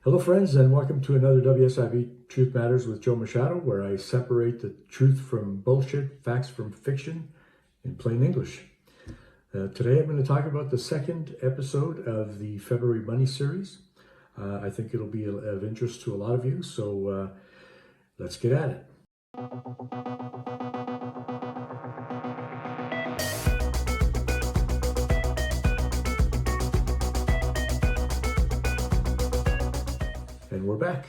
Hello friends, and welcome to another WSIB Truth Matters with Joe Machado, where I separate the truth from bullshit, facts from fiction in plain English. Today I'm going to talk about the second episode of the February Money series. I think it'll be of interest to a lot of you, so let's get at it. And we're back.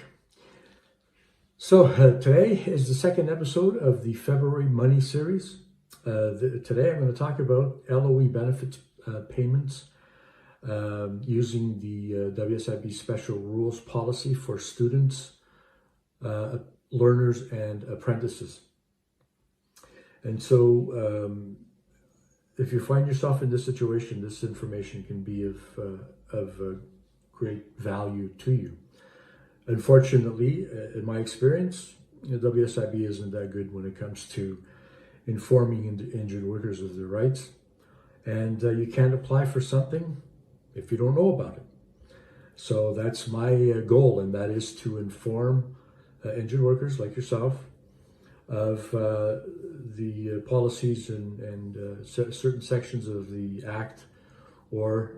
So today is the second episode of the February Money series. Today I'm going to talk about LOE benefits payments using the WSIB Special Rules policy for students, learners, and apprentices. And so if you find yourself in this situation, this information can be of great value to you. Unfortunately, in my experience, WSIB isn't that good when it comes to informing injured workers of their rights. And you can't apply for something if you don't know about it. So that's my goal, and that is to inform injured workers like yourself of the policies and certain sections of the Act or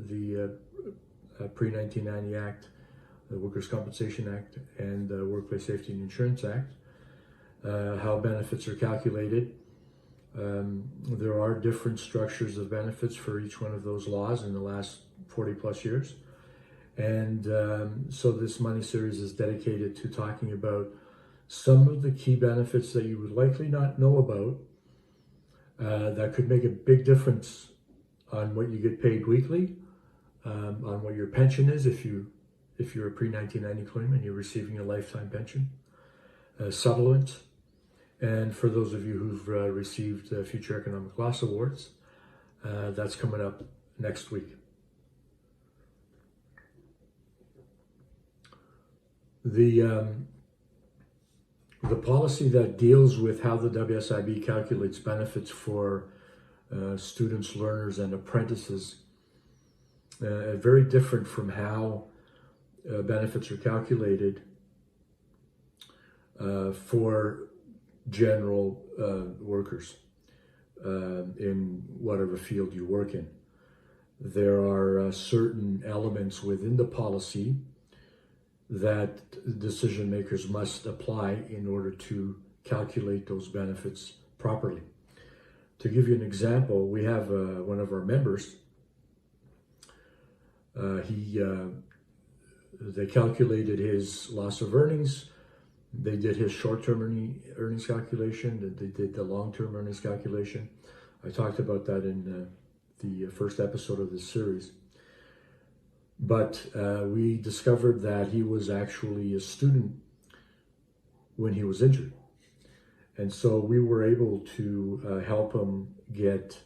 the pre-1990 Act, the Workers' Compensation Act, and the Workplace Safety and Insurance Act, how benefits are calculated. There are different structures of benefits for each one of those laws in the last 40 plus years. And so this money series is dedicated to talking about some of the key benefits that you would likely not know about that could make a big difference on what you get paid weekly, on what your pension is if you're a pre-1990 claim and you're receiving a lifetime pension, supplements, and for those of you who've received future economic loss awards, that's coming up next week. The policy that deals with how the WSIB calculates benefits for students, learners, and apprentices very different from how benefits are calculated for general workers in whatever field you work in. There are certain elements within the policy that decision makers must apply in order to calculate those benefits properly. To give you an example, we have one of our members. They calculated his loss of earnings. They did his short-term earnings calculation. They did the long-term earnings calculation. I talked about that in the first episode of this series. But we discovered that he was actually a student when he was injured. And so we were able to help him get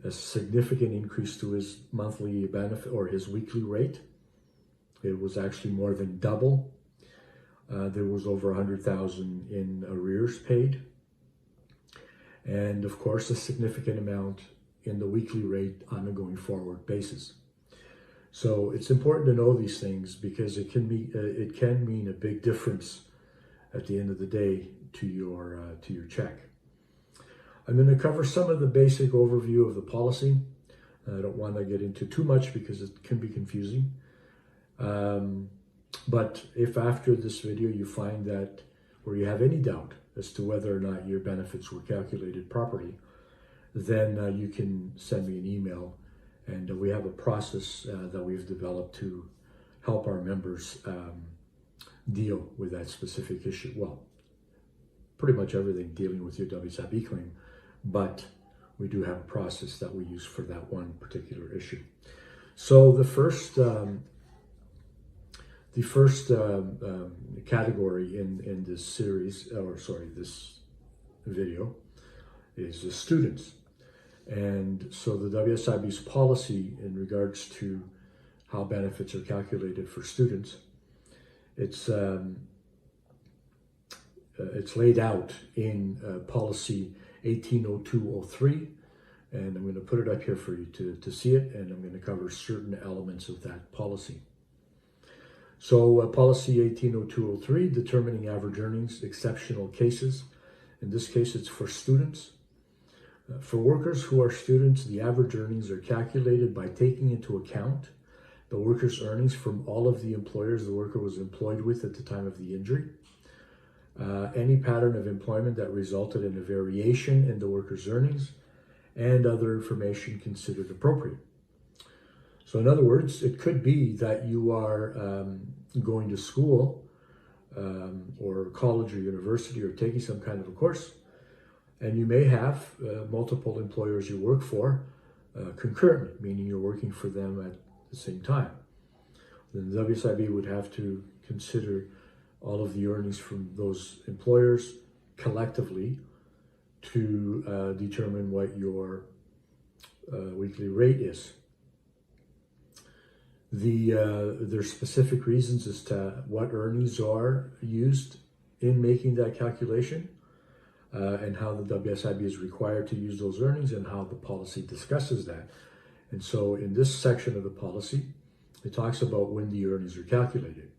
a significant increase to his monthly benefit or his weekly rate. It was actually more than double. There was over 100,000 in arrears paid. And of course, a significant amount in the weekly rate on a going forward basis. So it's important to know these things because it can mean a big difference at the end of the day to your check. I'm going to cover some of the basic overview of the policy. I don't want to get into too much because it can be confusing. But if after this video you find that, or you have any doubt as to whether or not your benefits were calculated properly, then you can send me an email, and we have a process that we've developed to help our members deal with that specific issue. Well, pretty much everything dealing with your WSIB claim, but we do have a process that we use for that one particular issue. So the first category in this series, this video, is the students. And so the WSIB's policy in regards to how benefits are calculated for students, it's laid out in policy 180203, and I'm going to put it up here for you to see it, and I'm going to cover certain elements of that policy. So policy 180203, determining average earnings, exceptional cases. In this case, it's for students. For workers who are students, the average earnings are calculated by taking into account the worker's earnings from all of the employers the worker was employed with at the time of the injury, any pattern of employment that resulted in a variation in the worker's earnings, and other information considered appropriate. So in other words, it could be that you are going to school or college or university or taking some kind of a course, and you may have multiple employers you work for concurrently, meaning you're working for them at the same time. Then the WSIB would have to consider all of the earnings from those employers collectively to determine what your weekly rate is. There's specific reasons as to what earnings are used in making that calculation, and how the WSIB is required to use those earnings, and how the policy discusses that. And so in this section of the policy, it talks about when the earnings are calculated.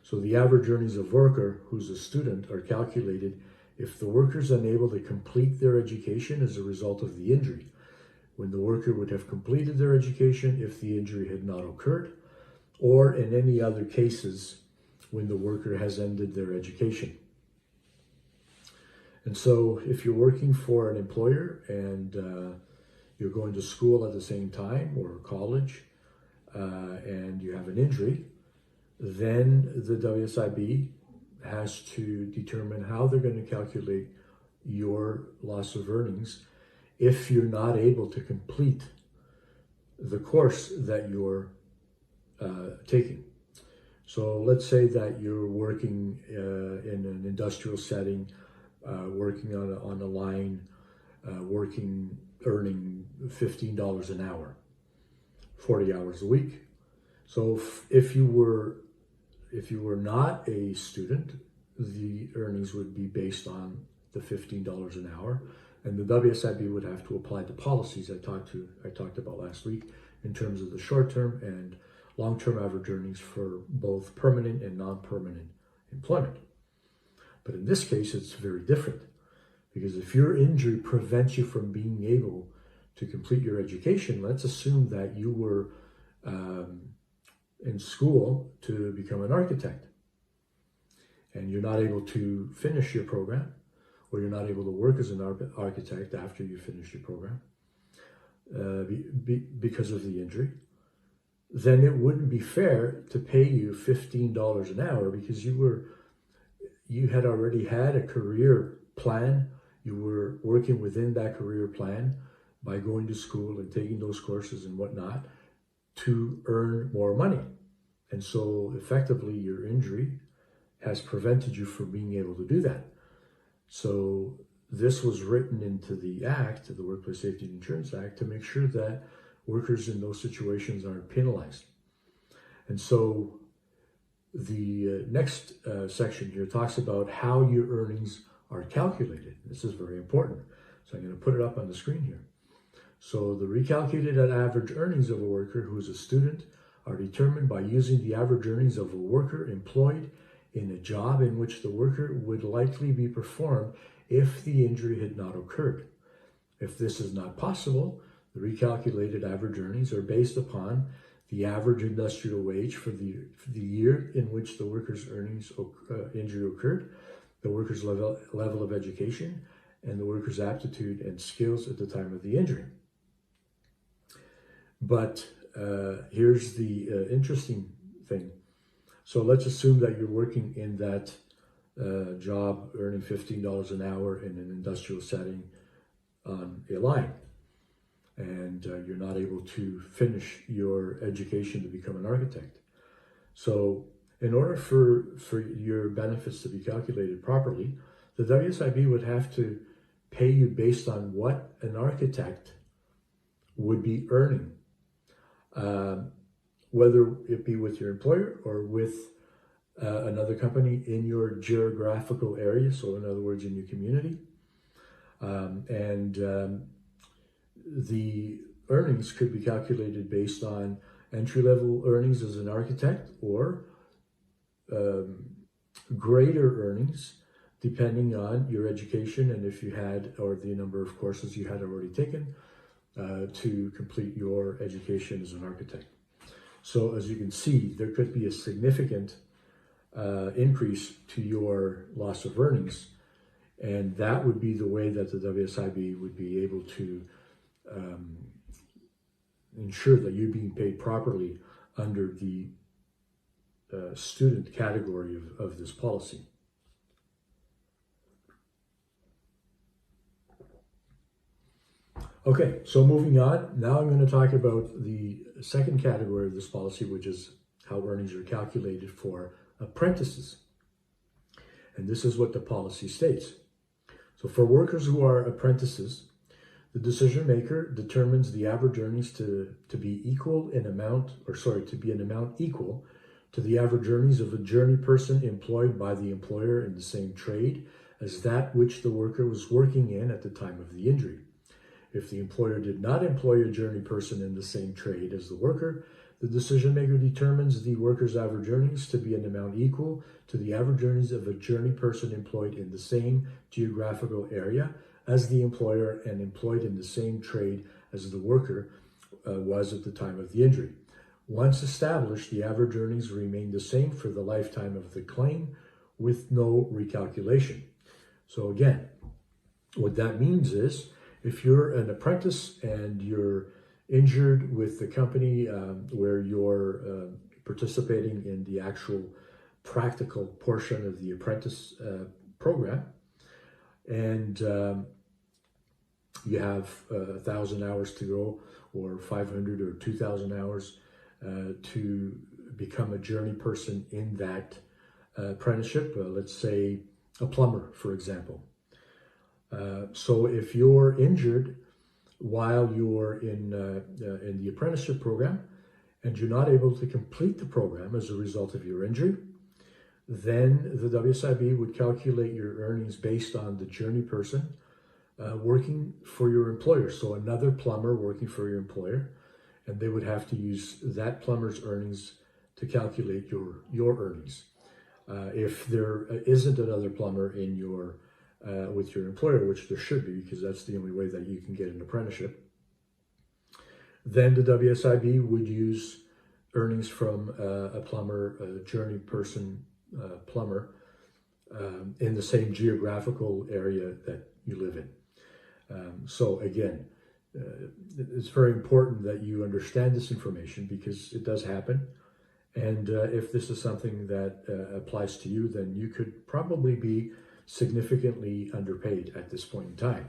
So the average earnings of worker who's a student are calculated if the worker is unable to complete their education as a result of the injury, when the worker would have completed their education if the injury had not occurred, or in any other cases when the worker has ended their education. And so if you're working for an employer and you're going to school at the same time, or college, and you have an injury, then the WSIB has to determine how they're going to calculate your loss of earnings if you're not able to complete the course that you're taking. So let's say that you're working in an industrial setting, working on a line, earning $15 an hour, 40 hours a week. So if you were not a student, the earnings would be based on the $15 an hour, and the WSIB would have to apply the policies I talked about last week in terms of the short-term and long-term average earnings for both permanent and non-permanent employment. But in this case, it's very different, because if your injury prevents you from being able to complete your education, let's assume that you were in school to become an architect, and you're not able to finish your program, or you're not able to work as an architect after you finish your program because of the injury, then it wouldn't be fair to pay you $15 an hour, because you had already had a career plan. You were working within that career plan by going to school and taking those courses and whatnot to earn more money. And so effectively your injury has prevented you from being able to do that. So this was written into the Act, the Workplace Safety and Insurance Act, to make sure that workers in those situations aren't penalized. And so the next section here talks about how your earnings are calculated. This is very important. So I'm going to put it up on the screen here. So the recalculated average earnings of a worker who is a student are determined by using the average earnings of a worker employed in a job in which the worker would likely be performed if the injury had not occurred. If this is not possible, the recalculated average earnings are based upon the average industrial wage for the year in which the worker's injury occurred, the worker's level of education, and the worker's aptitude and skills at the time of the injury. But here's the interesting thing. So let's assume that you're working in that job, earning $15 an hour in an industrial setting on a line, and you're not able to finish your education to become an architect. So in order for your benefits to be calculated properly, the WSIB would have to pay you based on what an architect would be earning, whether it be with your employer or with another company in your geographical area, so in other words, in your community. The earnings could be calculated based on entry-level earnings as an architect, or greater earnings depending on your education and if you had, or the number of courses you had already taken to complete your education as an architect. So as you can see, there could be a significant increase to your loss of earnings, and that would be the way that the WSIB would be able to ensure that you're being paid properly under the student category of this policy. Okay, so moving on, now I'm going to talk about the second category of this policy, which is how earnings are calculated for apprentices. And this is what the policy states. So for workers who are apprentices, the decision maker determines the average earnings to be equal in amount, to be an amount equal to the average earnings of a journey person employed by the employer in the same trade as that which the worker was working in at the time of the injury. If the employer did not employ a journey person in the same trade as the worker, the decision maker determines the worker's average earnings to be an amount equal to the average earnings of a journey person employed in the same geographical area as the employer and employed in the same trade as the worker was at the time of the injury. Once established, the average earnings remain the same for the lifetime of the claim with no recalculation. So again, what that means is, if you're an apprentice and you're injured with the company where you're participating in the actual practical portion of the apprentice program, and you have 1,000 hours to go, or 500 or 2,000 hours to become a journey person in that apprenticeship, let's say a plumber, for example. So if you're injured while you're in the apprenticeship program and you're not able to complete the program as a result of your injury, then the WSIB would calculate your earnings based on the journey person working for your employer. So another plumber working for your employer, and they would have to use that plumber's earnings to calculate your earnings. If there isn't another plumber in your with your employer, which there should be, because that's the only way that you can get an apprenticeship, then the WSIB would use earnings from a plumber, a journey person plumber, in the same geographical area that you live in. So again, it's very important that you understand this information, because it does happen. And if this is something that applies to you, then you could probably be significantly underpaid at this point in time.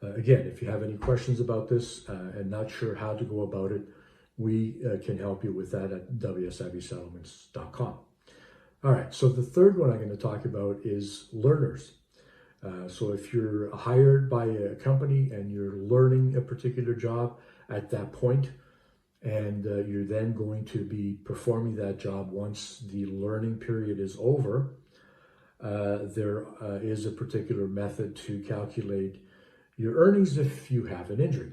Again, if you have any questions about this and not sure how to go about it, we can help you with that at WSIBsettlements.com. All right, so the third one I'm going to talk about is learners. So if you're hired by a company and you're learning a particular job at that point, and you're then going to be performing that job once the learning period is over, there is a particular method to calculate your earnings if you have an injury.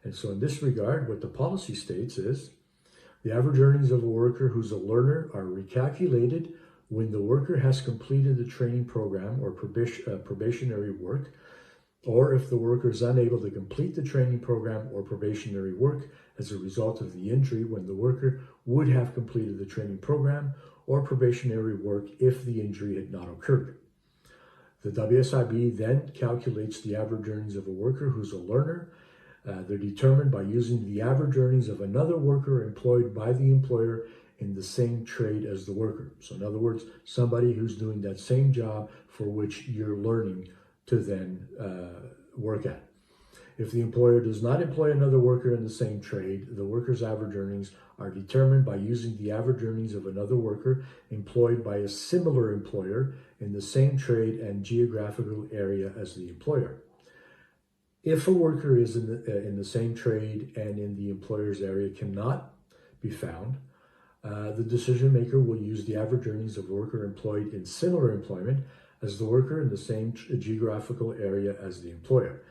And so in this regard, what the policy states is the average earnings of a worker who's a learner are recalculated when the worker has completed the training program or probationary work, or if the worker is unable to complete the training program or probationary work as a result of the injury, when the worker would have completed the training program or probationary work if the injury had not occurred. The WSIB then calculates the average earnings of a worker who's a learner. They're determined by using the average earnings of another worker employed by the employer in the same trade as the worker. So in other words, somebody who's doing that same job for which you're learning to then work at. If the employer does not employ another worker in the same trade, the worker's average earnings are determined by using the average earnings of another worker employed by a similar employer in the same trade and geographical area as the employer. If a worker is in the same trade and in the employer's area cannot be found, the decision maker will use the average earnings of a worker employed in similar employment as the worker in the same geographical area as the employer.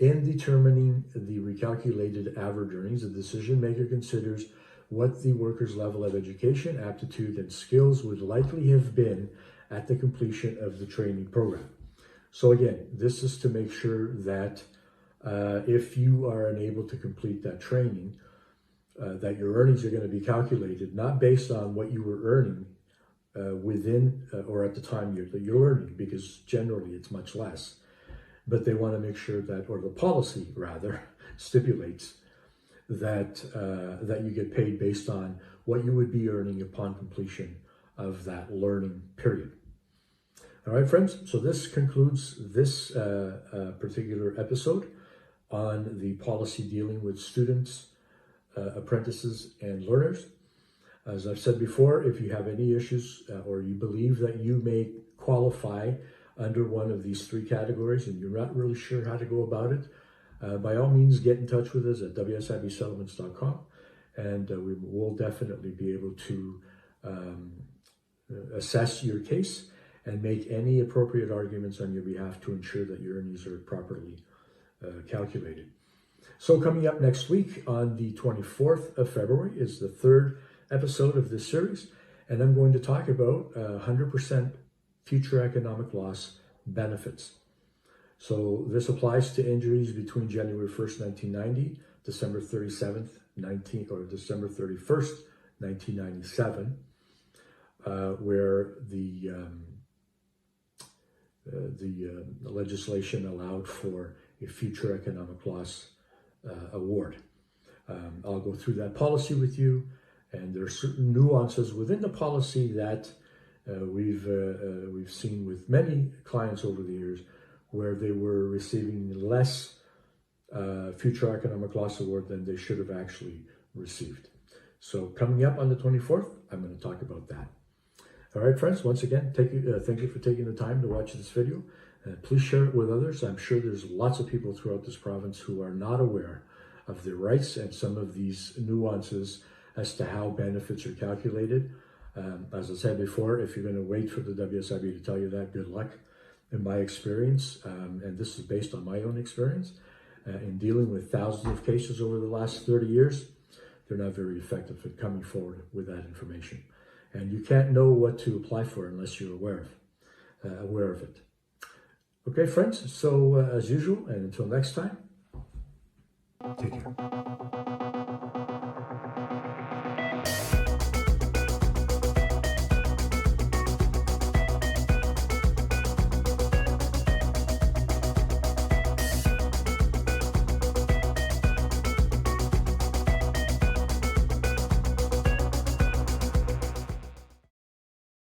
In determining the recalculated average earnings, the decision maker considers what the worker's level of education, aptitude, and skills would likely have been at the completion of the training program. So again, this is to make sure that if you are unable to complete that training, that your earnings are going to be calculated not based on what you were earning within or at the time that you're earning, because generally it's much less. But they want to make sure that, or the policy rather, stipulates that that you get paid based on what you would be earning upon completion of that learning period. All right, friends, so this concludes this particular episode on the policy dealing with students, apprentices, and learners. As I've said before, if you have any issues or you believe that you may qualify under one of these three categories and you're not really sure how to go about it, by all means, get in touch with us at WSIBsettlements.com, and we will definitely be able to assess your case and make any appropriate arguments on your behalf to ensure that your earnings are properly calculated. So coming up next week on the 24th of February is the third episode of this series, and I'm going to talk about 100% future economic loss benefits. So this applies to injuries between January 1st, 1990, December 37th, December 31st, 1997, where the legislation allowed for a future economic loss award. I'll go through that policy with you, and there are certain nuances within the policy that we've seen with many clients over the years, where they were receiving less future economic loss award than they should have actually received. So coming up on the 24th, I'm going to talk about that. All right, friends, once again, thank you for taking the time to watch this video. Please share it with others. I'm sure there's lots of people throughout this province who are not aware of their rights and some of these nuances as to how benefits are calculated. As I said before, if you're going to wait for the WSIB to tell you that, good luck. In my experience, and this is based on my own experience, in dealing with thousands of cases over the last 30 years, they're not very effective at coming forward with that information. And you can't know what to apply for unless you're aware of it. Okay, friends, so as usual, and until next time, take care.